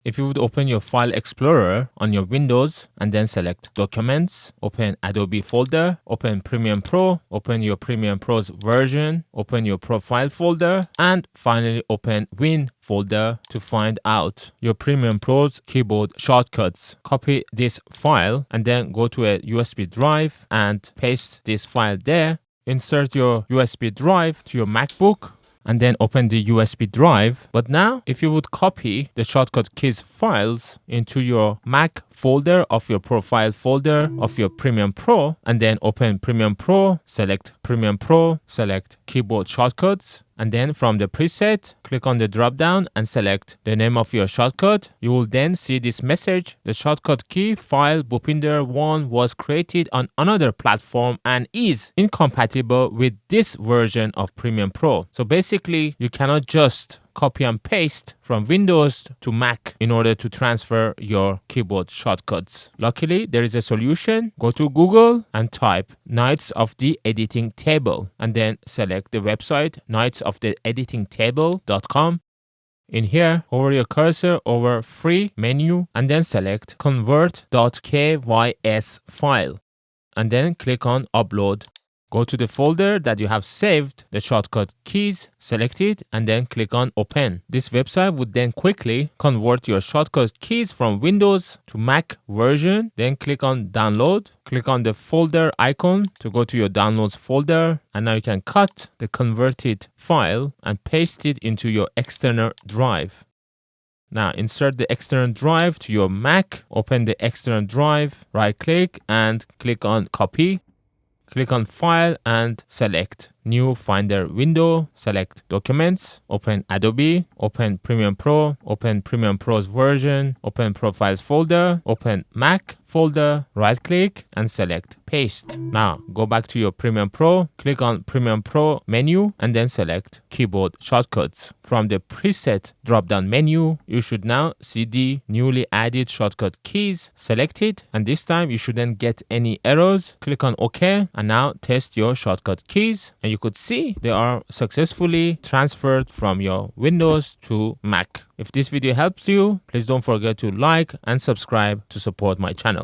If you would open your File Explorer on your Windows and then select Documents, open Adobe folder, open Premiere Pro, open your Premiere Pro's version, open your Profile folder, and finally open Win folder to find out your Premiere Pro's keyboard shortcuts. Copy this file and then go to a USB drive and paste this file there. Insert your USB drive to your MacBook and then open the USB drive. But now, if you would copy the shortcut keys files into your Mac folder of your Profile folder of your Premiere Pro, and then open Premiere Pro, select Premiere Pro, select Keyboard Shortcuts, and then from the preset, click on the drop down and select the name of your shortcut. You will then see this message: the shortcut key file Bhupinder 1 was created on another platform and is incompatible with this version of Premiere Pro. So basically, you cannot just copy and paste from Windows to Mac in order to transfer your keyboard shortcuts. Luckily, there is a solution. Go to Google and type Knights of the Editing Table and then select the website knightsoftheeditingtable.com. In here, hover your cursor over Free menu and then select convert.kys file and then click on Upload. Go to the folder that you have saved the shortcut keys, select it, and then click on Open. This website would then quickly convert your shortcut keys from Windows to Mac version. Then click on Download. Click on the folder icon to go to your Downloads folder. And now you can cut the converted file and paste it into your external drive. Now insert the external drive to your Mac. Open the external drive, right click and click on Copy. Click on File and select New Finder window, select Documents, open Adobe, open Premiere Pro, open Premiere Pro's version, open Profiles folder, open Mac folder, right click and select Paste. Now go back to your Premiere Pro, click on Premiere Pro menu and then select Keyboard Shortcuts. From the preset drop-down menu, you should now see the newly added shortcut keys. Select it and this time you shouldn't get any errors. Click on OK and now test your shortcut keys. And you could see they are successfully transferred from your Windows to Mac. If this video helped you, please don't forget to like and subscribe to support my channel.